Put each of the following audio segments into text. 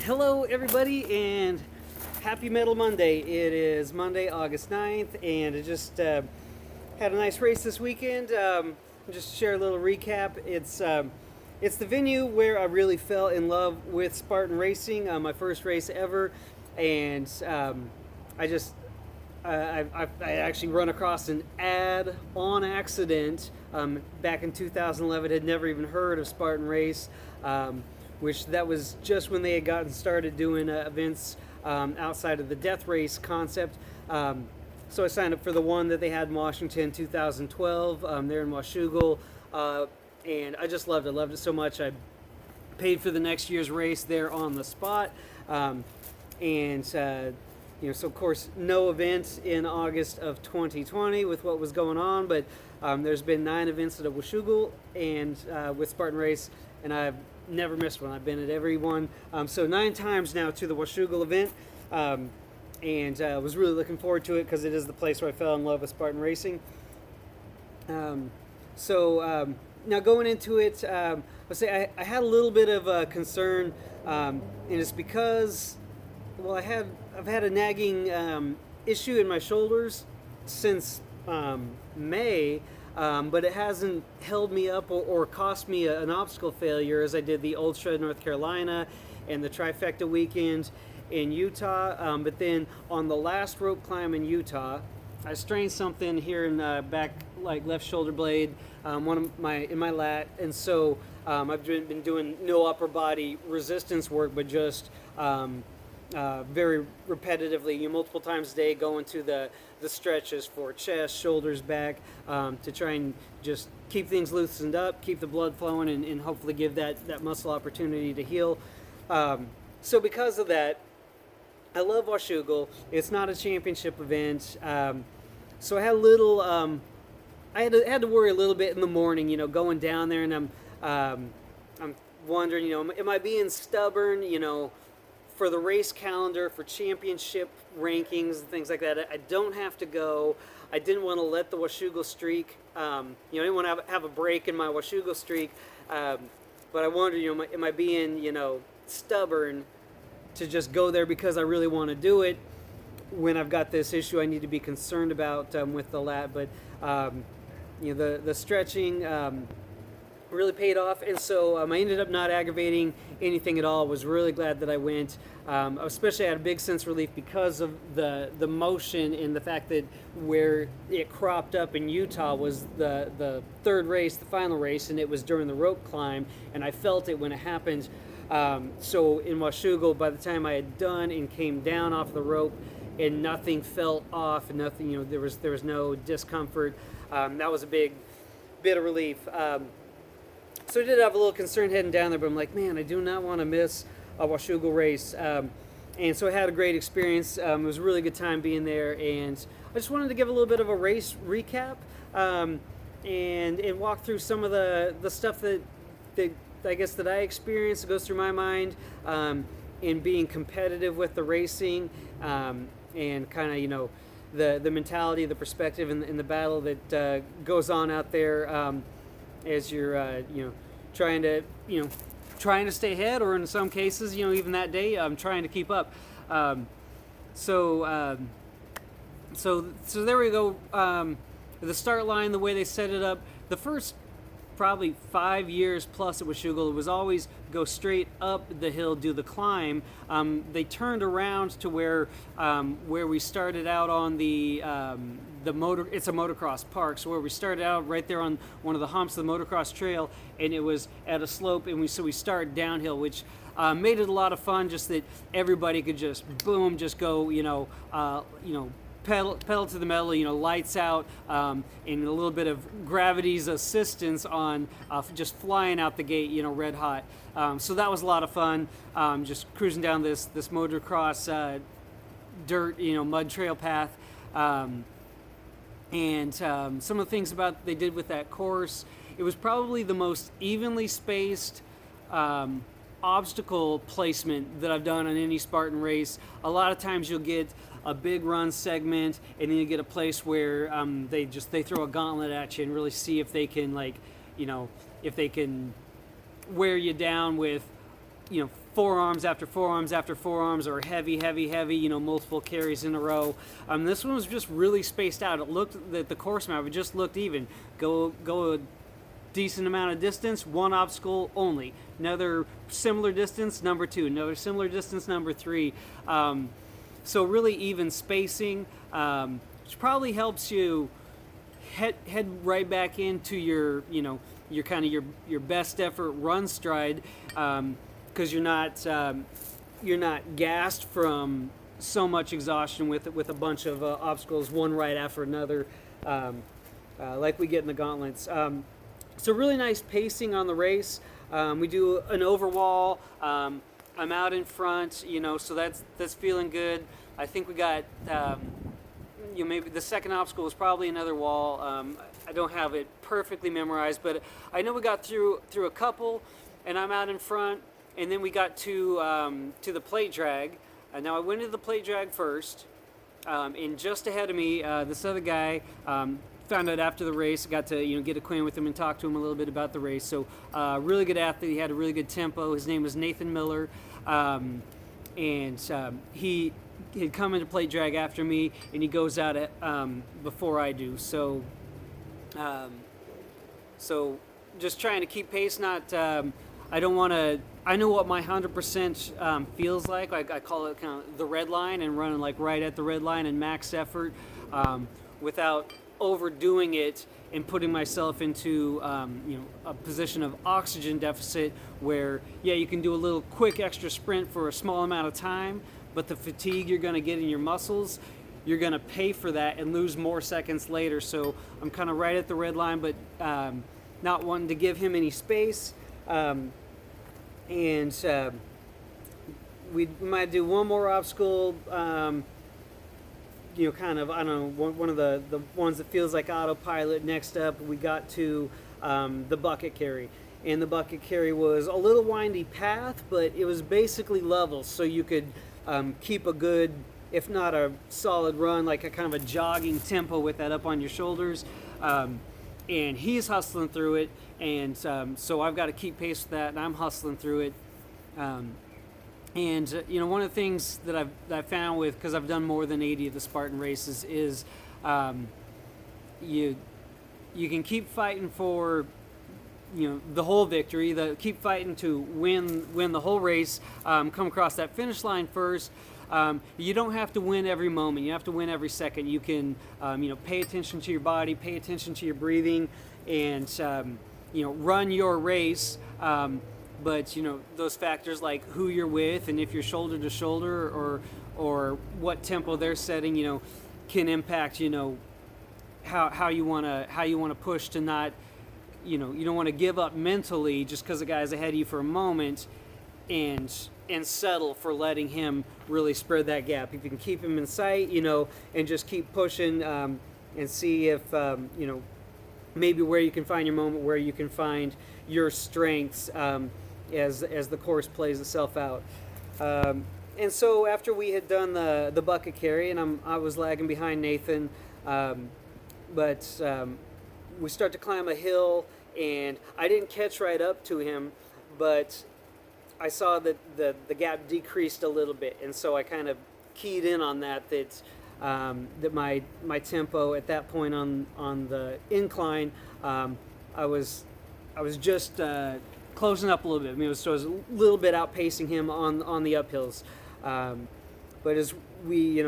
Hello, everybody, and happy Metal Monday. It is Monday, August 9th, and I just had a nice race this weekend. Just to share a little recap. It's the venue where I really fell in love with Spartan racing, my first race ever, and I just I actually run across an ad on accident back in 2011. Had never even heard of Spartan Race, which that was just when they had gotten started doing events outside of the death race concept. So I signed up for the one that they had in Washington 2012 there in Washougal, and I just loved it. Loved it so much. I paid for the next year's race there on the spot, so of course no event in August of 2020 with what was going on, but there's been 9 events at Washougal and with Spartan Race, and I've never missed one. I've been at every one. So 9 times now to the Washougal event, and was really looking forward to it because it is the place where I fell in love with Spartan racing. Now going into it, let's say I had a little bit of a concern, and it's because, well, I've had a nagging issue in my shoulders since May, but it hasn't held me up or cost me an obstacle failure as I did the Ultra North Carolina and the Trifecta weekend in Utah. But then on the last rope climb in Utah, I strained something here in the back, like left shoulder blade, in my lat, and so I've been doing no upper body resistance work, but just very repetitively, multiple times a day, going to the stretches for chest, shoulders, back, to try and just keep things loosened up, keep the blood flowing, and hopefully give that muscle opportunity to heal. So because of that, I love Washougal. It's not a championship event, so I had a little. I had to worry a little bit in the morning, going down there, and I'm wondering, am I being stubborn, for the race calendar, for championship rankings and things like that. I don't have to go. I didn't want to let the Washougal streak, I didn't want to have a break in my Washougal streak, but I wondered, am I being, stubborn to just go there because I really want to do it when I've got this issue I need to be concerned about with the lat. But the stretching really paid off, and so I ended up not aggravating anything at all. Was really glad that I went. Especially I had a big sense of relief because of the motion and the fact that where it cropped up in Utah was the third race, the final race, and it was during the rope climb, and I felt it when it happened. So in Washougal, by the time I had done and came down off the rope, and nothing felt off, and nothing, there was no discomfort. That was a big bit of relief. So I did have a little concern heading down there, but I'm like, man, I do not want to miss a Washougal race. And so I had a great experience. It was a really good time being there, and I just wanted to give a little bit of a race recap and walk through some of the stuff that I guess that I experienced, that goes through my mind in being competitive with the racing, and kind of, the mentality, the perspective, and the battle that goes on out there as you're trying to stay ahead, or in some cases, even that day, I'm trying to keep up. So there we go. The start line, the way they set it up, the first probably 5 years plus at Washougal, it was always go straight up the hill, do the climb. They turned around to where we started out on it's a motocross park, so where we started out right there on one of the humps of the motocross trail, and it was at a slope, and we started downhill, which made it a lot of fun, just that everybody could just boom, just go, pedal to the metal, lights out, and a little bit of gravity's assistance on just flying out the gate, red hot. So that was a lot of fun, just cruising down this motocross dirt, mud trail path. And some of the things they did with that course, it was probably the most evenly spaced obstacle placement that I've done on any Spartan race. A lot of times you'll get a big run segment, and then you get a place where they throw a gauntlet at you and really see if they can, if they can wear you down with forearms after forearms after forearms, or heavy, heavy, heavy, multiple carries in a row. This one was just really spaced out. It looked that the course map, it just looked even. Go a decent amount of distance, one obstacle only. Another similar distance, number 2. Another similar distance, number 3. So really even spacing, which probably helps you head right back into your kind of your best effort run stride, because you're not gassed from so much exhaustion with a bunch of obstacles, one right after another, like we get in the gauntlets. So really nice pacing on the race. We do an overwall. I'm out in front, so that's feeling good. I think we got, maybe the second obstacle was probably another wall. I don't have it perfectly memorized, but I know we got through a couple, and I'm out in front. And then we got to the plate drag. Now I went into the plate drag first, and just ahead of me, this other guy. Found out after the race, got to get acquainted with him and talk to him a little bit about the race. So really good athlete. He had a really good tempo. His name was Nathan Miller, and he had come into plate drag after me, and he goes out before I do. So just trying to keep pace. Not I don't want to. I know what my 100% feels like. I call it kind of the red line, and running like right at the red line and max effort, without overdoing it and putting myself into a position of oxygen deficit where you can do a little quick extra sprint for a small amount of time, but the fatigue you're going to get in your muscles, you're going to pay for that and lose more seconds later. So I'm kind of right at the red line, but not wanting to give him any space, and we might do one more obstacle, kind of, I don't know, one of the ones that feels like autopilot. Next up, we got to the bucket carry. And the bucket carry was a little windy path, but it was basically level, so you could keep a good, if not a solid run, like a kind of a jogging tempo with that up on your shoulders. And he's hustling through it, and so I've got to keep pace with that, and I'm hustling through it. And one of the things that I found with, because I've done more than 80 of the Spartan races, is you can keep fighting for the whole victory, keep fighting to win the whole race, come across that finish line first. You don't have to win every moment. You have to win every second. You can pay attention to your body, pay attention to your breathing, and run your race. But those factors like who you're with, and if you're shoulder to shoulder, or what tempo they're setting, can impact how you want to push to not, you don't want to give up mentally just because the guy's ahead of you for a moment, and settle for letting him really spread that gap. If you can keep him in sight, and just keep pushing, and see if maybe where you can find your moment, where you can find your strengths. As the course plays itself out, and so after we had done the bucket carry, and I was lagging behind Nathan, but we start to climb a hill, and I didn't catch right up to him, but I saw that the gap decreased a little bit, and so I kind of keyed in on that my tempo at that point on the incline, I was just closing up a little bit. I mean, so I was a little bit outpacing him on the uphills. But as we,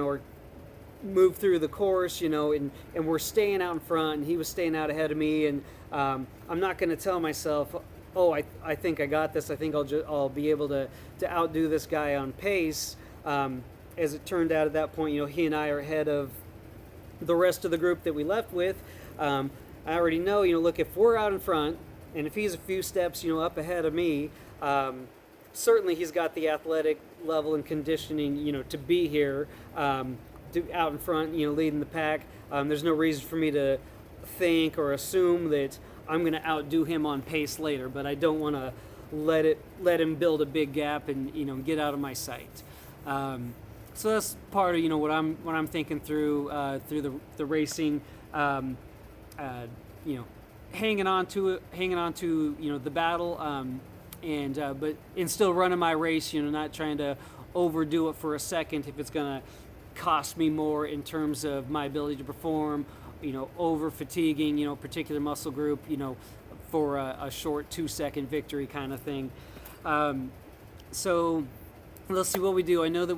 moved through the course, and we're staying out in front, and he was staying out ahead of me, and I'm not going to tell myself, oh, I think I got this. I think I'll be able to outdo this guy on pace. As it turned out at that point, he and I are ahead of the rest of the group that we left with. I already know, look, if we're out in front, and if he's a few steps, up ahead of me, certainly he's got the athletic level and conditioning, to be here, out in front, leading the pack. There's no reason for me to think or assume that I'm going to outdo him on pace later, but I don't want to let him build a big gap and get out of my sight. So that's part of what I'm thinking through the racing. Hanging on to the battle. and still running my race, not trying to overdo it for a second if it's gonna cost me more in terms of my ability to perform, over fatiguing, particular muscle group, for a short 2-second victory kind of thing. So let's see what we do. I know that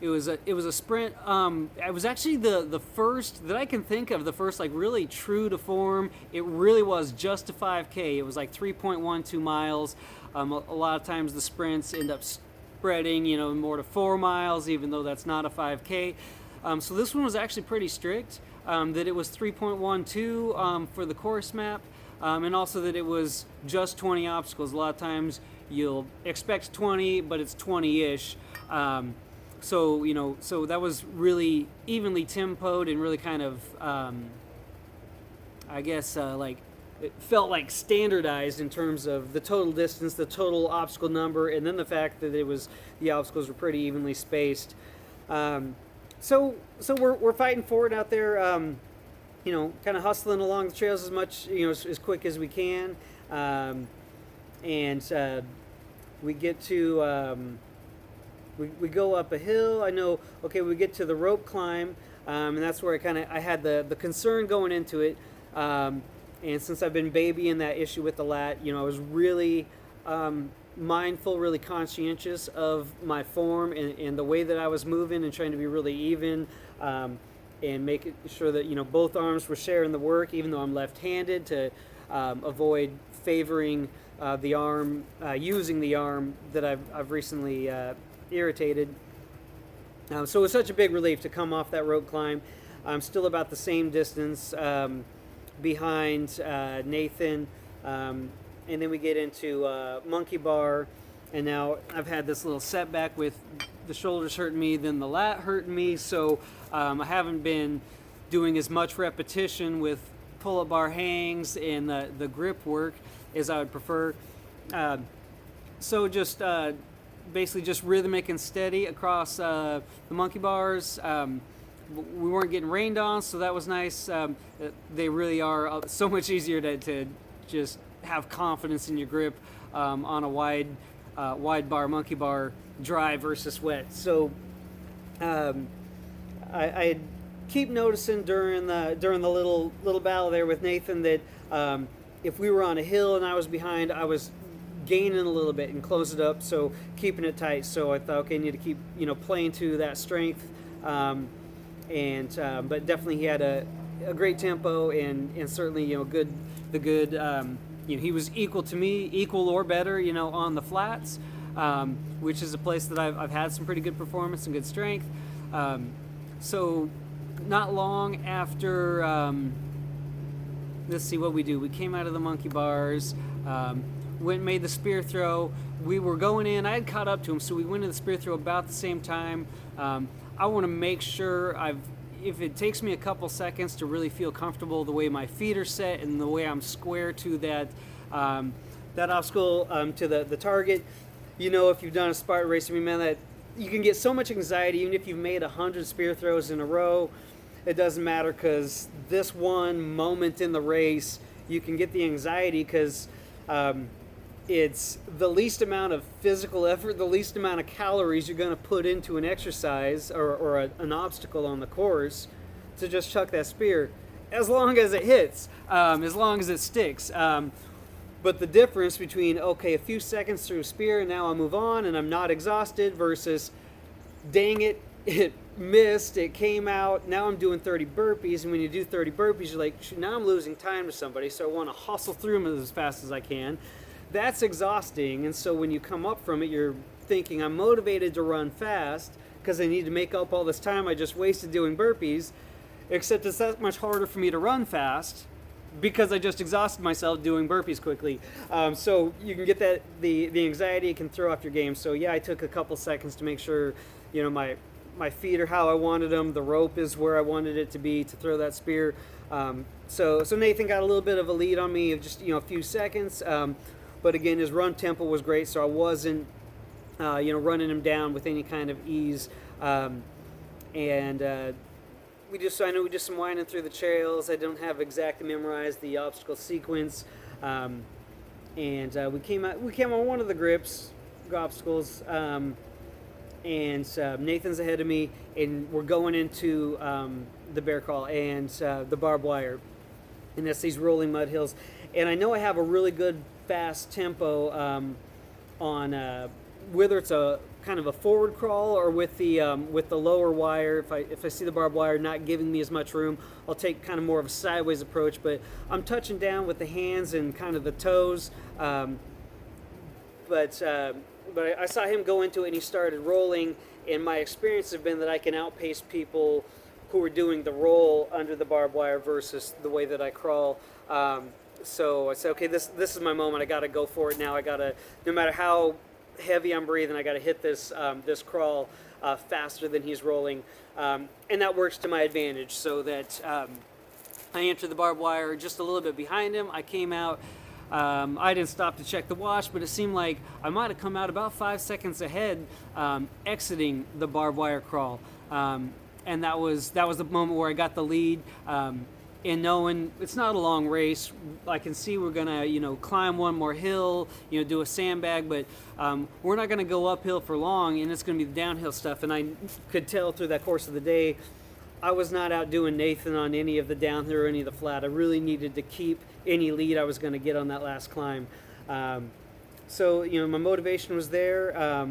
it was a sprint. It was actually the first that I can think of, the first like really true to form. It really was just a 5K. It was like 3.12 miles. A lot of times the sprints end up spreading, more to 4 miles, even though that's not a 5K. So this one was actually pretty strict. That it was 3.12 for the course map, and also that it was just 20 obstacles. A lot of times you'll expect 20, but it's 20-ish. So that was really evenly tempoed and really kind of, like it felt like standardized in terms of the total distance, the total obstacle number, and then the fact that the obstacles were pretty evenly spaced. So we're fighting for it out there, kind of hustling along the trails as much, as quick as we can, and we get to. We go up a hill. I know, okay, we get to the rope climb, and that's where I had the concern going into it. And since I've been babying that issue with the lat, I was really mindful, really conscientious of my form and the way that I was moving and trying to be really even, and making sure that, both arms were sharing the work, even though I'm left-handed, to avoid favoring the arm, using the arm that I've recently irritated. So it was such a big relief to come off that rope climb. I'm still about the same distance behind Nathan, and then we get into monkey bar, and now I've had this little setback with the shoulders hurting me, then the lat hurting me, so I haven't been doing as much repetition with pull-up bar hangs and the grip work as I would prefer. So just basically just rhythmic and steady across the monkey bars. We weren't getting rained on, so that was nice. They really are so much easier to just have confidence in your grip on a wide bar, monkey bar, dry versus wet. So I keep noticing during the little battle there with Nathan that if we were on a hill and I was behind, I was gaining a little bit and close it up, so keeping it tight. So I thought, okay, I need to keep playing to that strength, but definitely he had a great tempo and certainly the good he was equal to me, equal or better, on the flats, which is a place that I've had some pretty good performance and good strength. So not long after, let's see what we do. We came out of the monkey bars, went and made the spear throw. We were going in. I had caught up to him, so we went to the spear throw about the same time. I want to make sure if it takes me a couple seconds to really feel comfortable the way my feet are set and the way I'm square to that obstacle, to the target. If you've done a Spartan race, man, that you can get so much anxiety even if you've made 100 spear throws in a row. It doesn't matter, because this one moment in the race, you can get the anxiety because it's the least amount of physical effort, the least amount of calories you're going to put into an exercise or an obstacle on the course to just chuck that spear, as long as it hits, as long as it sticks. But the difference between, okay, a few seconds through a spear and now I'll move on and I'm not exhausted, versus, dang it, it missed, it came out, now I'm doing 30 burpees, and when you do 30 burpees, you're like, now I'm losing time to somebody, so I want to hustle through them as fast as I can. That's exhausting, and so when you come up from it, you're thinking, I'm motivated to run fast because I need to make up all this time I just wasted doing burpees, except it's that much harder for me to run fast because I just exhausted myself doing burpees quickly. So you can get that, the anxiety can throw off your game. So yeah, I took a couple seconds to make sure, my feet are how I wanted them, the rope is where I wanted it to be to throw that spear. So Nathan got a little bit of a lead on me of just, a few seconds. But again, his run tempo was great, so I wasn't, running him down with any kind of ease. I know we did some winding through the trails. I don't have exactly memorized the obstacle sequence. and we came on one of the obstacles, and Nathan's ahead of me, and we're going into the bear crawl and the barbed wire, and that's these rolling mud hills, and I know I have a really good fast tempo on whether it's a kind of a forward crawl or with the lower wire. If I see the barbed wire not giving me as much room, I'll take kind of more of a sideways approach. But I'm touching down with the hands and kind of the toes. But I saw him go into it and he started rolling. And my experience has been that I can outpace people who are doing the roll under the barbed wire versus the way that I crawl. So I said, okay, this is my moment. I got to go for it now. I got to, no matter how heavy I'm breathing, I got to hit this crawl faster than he's rolling, and that works to my advantage. So that I entered the barbed wire just a little bit behind him. I came out. I didn't stop to check the watch, but it seemed like I might have come out about 5 seconds ahead, exiting the barbed wire crawl, and that was the moment where I got the lead. And knowing it's not a long race, I can see we're gonna, climb one more hill, do a sandbag, but we're not gonna go uphill for long, and it's gonna be the downhill stuff. And I could tell through that course of the day, I was not outdoing Nathan on any of the downhill or any of the flat. I really needed to keep any lead I was gonna get on that last climb. So my motivation was there,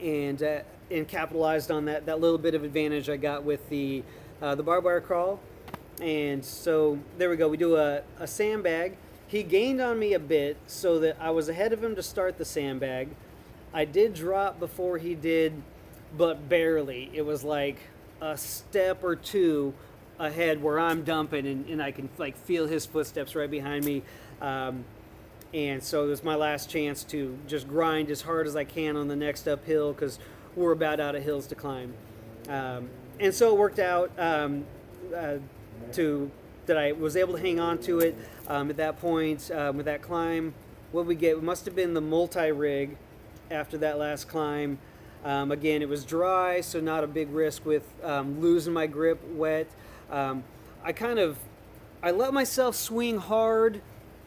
and capitalized on that little bit of advantage I got with the barbed wire crawl. And so there we go. We do a sandbag. He gained on me a bit so that I was ahead of him to start the sandbag. I did drop before he did, but barely. It was like a step or two ahead where I'm dumping, and I can feel his footsteps right behind me. And so it was my last chance to just grind as hard as I can on the next uphill because we're about out of hills to climb. And so it worked out. That I was able to hang on to it at that point with that climb. What we get, it must have been the multi-rig after that last climb. Again, it was dry, so not a big risk with losing my grip wet. I let myself swing hard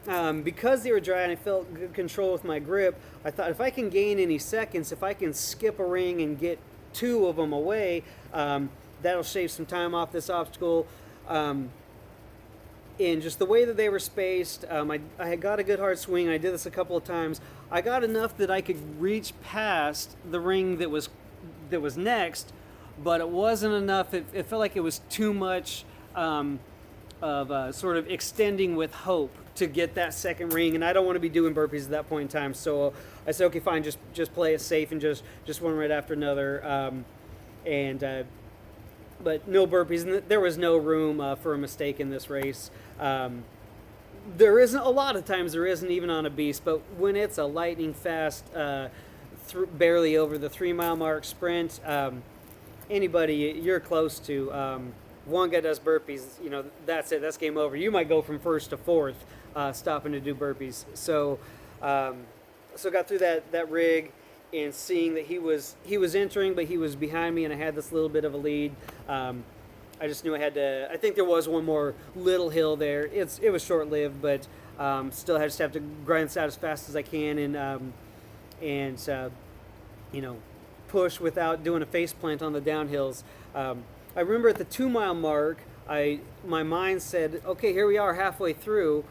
because they were dry and I felt good control with my grip. I thought if I can gain any seconds, if I can skip a ring and get two of them away, that'll shave some time off this obstacle. And just the way that they were spaced, I had got a good hard swing. I did this a couple of times. I got enough that I could reach past the ring that was next, but it wasn't enough. It felt like it was too much of sort of extending with hope to get that second ring, and I don't want to be doing burpees at that point in time. So I said, okay, fine, just play it safe and just one right after another. But no burpees, and there was no room for a mistake in this race. There isn't a lot of times. There isn't even on a beast, but when it's a lightning fast, barely over the 3 mile mark sprint, anybody you're close to, one guy does burpees, that's it. That's game over. You might go from first to fourth, stopping to do burpees. So got through that rig. And seeing that he was entering, but he was behind me, and I had this little bit of a lead. I just knew I had to. I think there was one more little hill there. It was short lived, but still, I just have to grind this out as fast as I can, and push without doing a face plant on the downhills. I remember at the 2 mile mark, my mind said, "Okay, here we are halfway through,"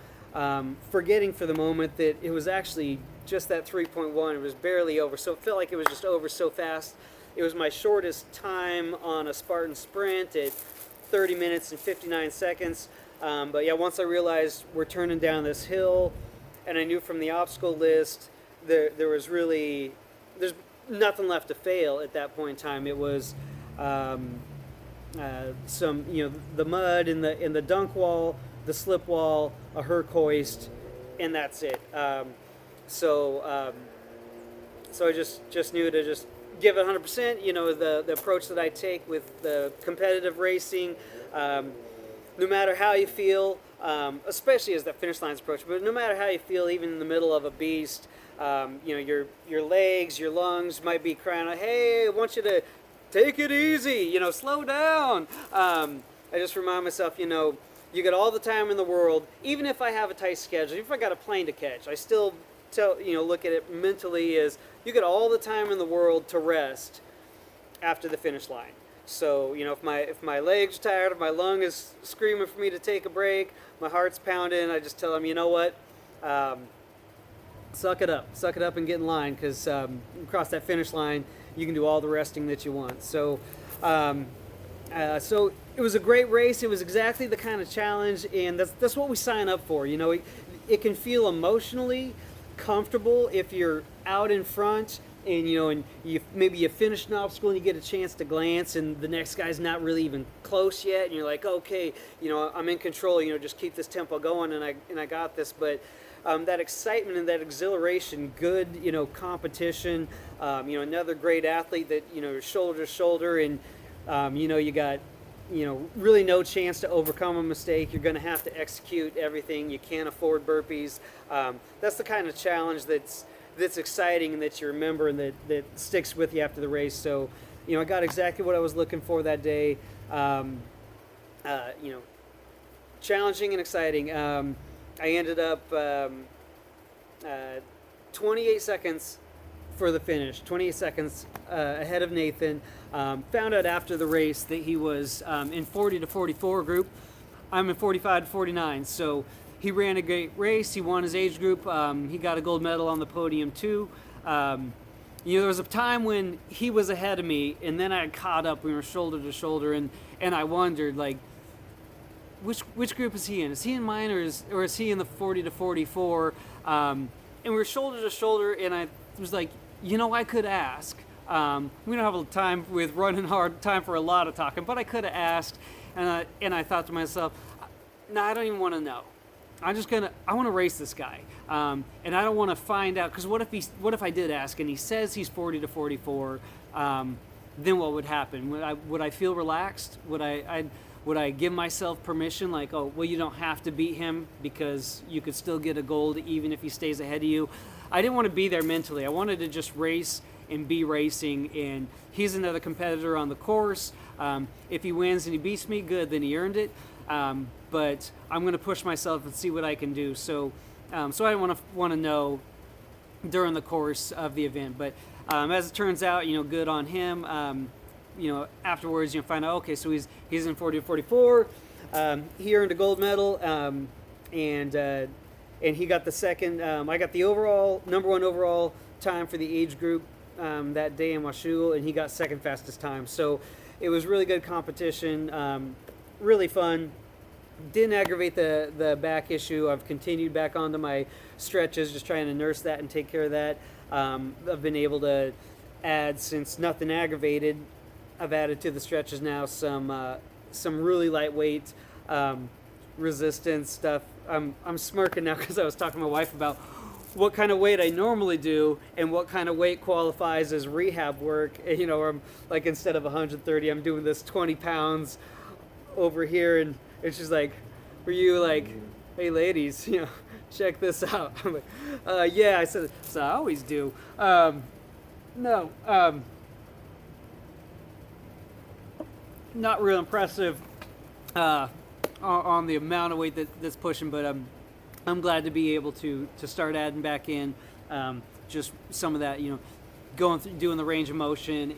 forgetting for the moment that it was actually just that 3.1. It was barely over, so it felt like it was just over so fast. It was my shortest time on a Spartan sprint at 30 minutes and 59 seconds. But yeah, once I realized we're turning down this hill, and I knew from the obstacle list there's nothing left to fail at that point in time. It was some the mud in the dunk wall, the slip wall, a Herc hoist, and that's it. So I just knew to just give it 100%. The approach that I take with the competitive racing, no matter how you feel, especially as that finish line's approach, but no matter how you feel, even in the middle of a beast, your legs, your lungs might be crying out, "Hey, I want you to take it easy, slow down." I just remind myself, you got all the time in the world. Even if I have a tight schedule, if I got a plane to catch, I still look at it mentally as you got all the time in the world to rest after the finish line. So, if my legs are tired, if my lung is screaming for me to take a break, my heart's pounding, I just tell them, you know what, suck it up and get in line, because across that finish line, you can do all the resting that you want. So, so it was a great race. It was exactly the kind of challenge, and that's what we sign up for. It can feel emotionally comfortable if you're out in front, and maybe you finish an obstacle and you get a chance to glance, and the next guy's not really even close yet, and you're like, okay, I'm in control. Just keep this tempo going, and I got this. But that excitement and that exhilaration, good competition. Another great athlete that you're shoulder to shoulder, and you got really no chance to overcome a mistake. You're going to have to execute everything. You can't afford burpees. That's the kind of challenge that's exciting and that you remember and that sticks with you after the race. So, I got exactly what I was looking for that day. Challenging and exciting. I ended up 28 seconds for the finish, 28 seconds ahead of Nathan. Found out after the race that he was in 40 to 44 group. I'm in 45 to 49. So he ran a great race. He won his age group. He got a gold medal on the podium too. There was a time when he was ahead of me, and then I caught up. We were shoulder to shoulder, and I wondered, like, which group is he in? Is he in mine, or is he in the 40 to 44? And we were shoulder to shoulder, and I was like, I could ask. We don't have time with running hard, time for a lot of talking, but I could have asked, and I thought to myself, no, I don't even want to know. I want to race this guy, and I don't want to find out, because what if I did ask and he says he's 40 to 44? Then what would happen? Would I feel relaxed? Would I give myself permission, like, oh, well, you don't have to beat him because you could still get a gold even if he stays ahead of you? I didn't want to be there mentally. I wanted to just race and be racing, and he's another competitor on the course. If he wins and he beats me, good, then he earned it. But I'm going to push myself and see what I can do. So I didn't want to know during the course of the event. But as it turns out, good on him. Afterwards, find out, okay, so he's in 40 to 44. He earned a gold medal, and he got the second. I got the number one overall time for the age group that day in Washougal, and he got second fastest time. So it was really good competition, really fun. Didn't aggravate the back issue. I've continued back onto my stretches, just trying to nurse that and take care of that. I've been able to add, since nothing aggravated, I've added to the stretches now some really lightweight resistance stuff. I'm smirking now because I was talking to my wife about what kind of weight I normally do and what kind of weight qualifies as rehab work. And, I'm like, instead of 130, I'm doing this 20 pounds over here, and she's like, were you like, hey ladies, check this out? I'm like, yeah. I said, so I always do. No, not real impressive on the amount of weight that's pushing, but I'm glad to be able to start adding back in just some of that, going through, doing the range of motion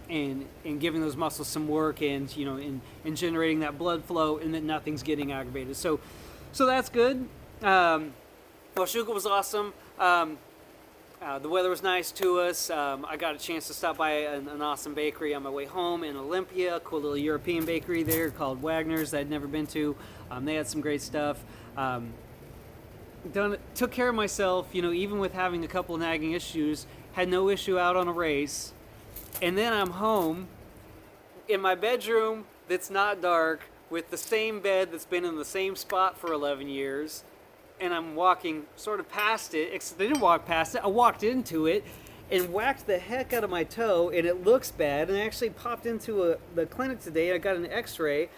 and giving those muscles some work, and and generating that blood flow, and that nothing's getting aggravated. So that's good. Washougal was awesome. The weather was nice to us. I got a chance to stop by an awesome bakery on my way home in Olympia, a cool little European bakery there called Wagner's that I'd never been to. They had some great stuff. Took care of myself, even with having a couple of nagging issues. Had no issue out on a race. And then I'm home in my bedroom that's not dark, with the same bed that's been in the same spot for 11 years. And I'm walking sort of past it. They didn't walk past it. I walked into it and whacked the heck out of my toe, and it looks bad. And I actually popped into the clinic today. I got an x-ray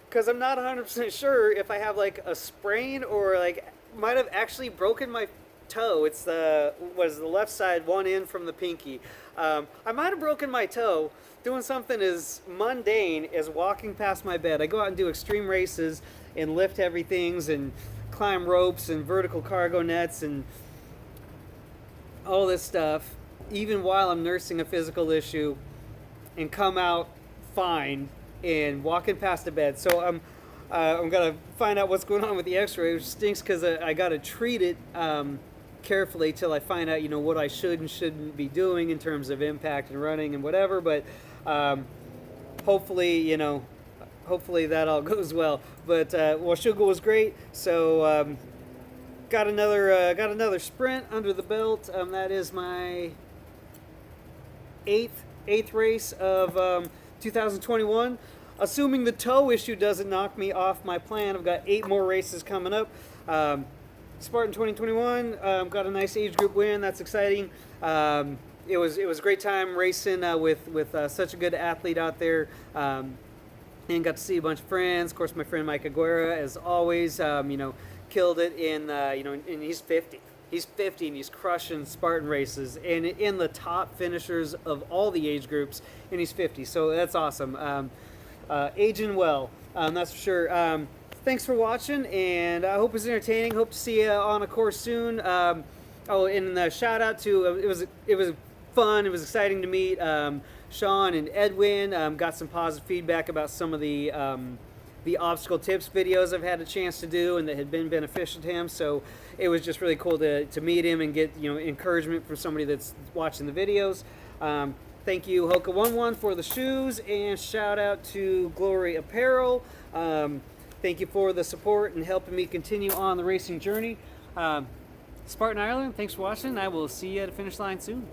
because I'm not 100% sure if I have like a sprain or like might have actually broken my toe. It's the left side, one in from the pinky. I might have broken my toe doing something as mundane as walking past my bed. I go out and do extreme races, and lift heavy things and climb ropes and vertical cargo nets and all this stuff, even while I'm nursing a physical issue, and come out fine and walking past the bed. So I'm gonna find out what's going on with the X-ray, which stinks because I gotta treat it carefully till I find out, what I should and shouldn't be doing in terms of impact and running and whatever. But hopefully, hopefully that all goes well. But Washougal was great. So got another sprint under the belt. That is my eighth race of 2021. Assuming the toe issue doesn't knock me off my plan, I've got 8 more races coming up. Spartan 2021, got a nice age group win. That's exciting. It was a great time racing with such a good athlete out there, and got to see a bunch of friends. Of course, my friend Mike Aguera, as always, killed it and he's 50. He's 50 and he's crushing Spartan races and in the top finishers of all the age groups, and he's 50. So that's awesome. Aging well, that's for sure. Thanks for watching, and I hope it was entertaining. Hope to see you on a course soon. And shout out to it was fun. It was exciting to meet Sean and Edwin. Got some positive feedback about some of the obstacle tips videos I've had a chance to do and that had been beneficial to him. So it was just really cool to meet him and get encouragement from somebody that's watching the videos. Thank you, Hoka11, for the shoes, and shout out to Glory Apparel. Thank you for the support and helping me continue on the racing journey. Spartan Ireland, thanks for watching. I will see you at the finish line soon.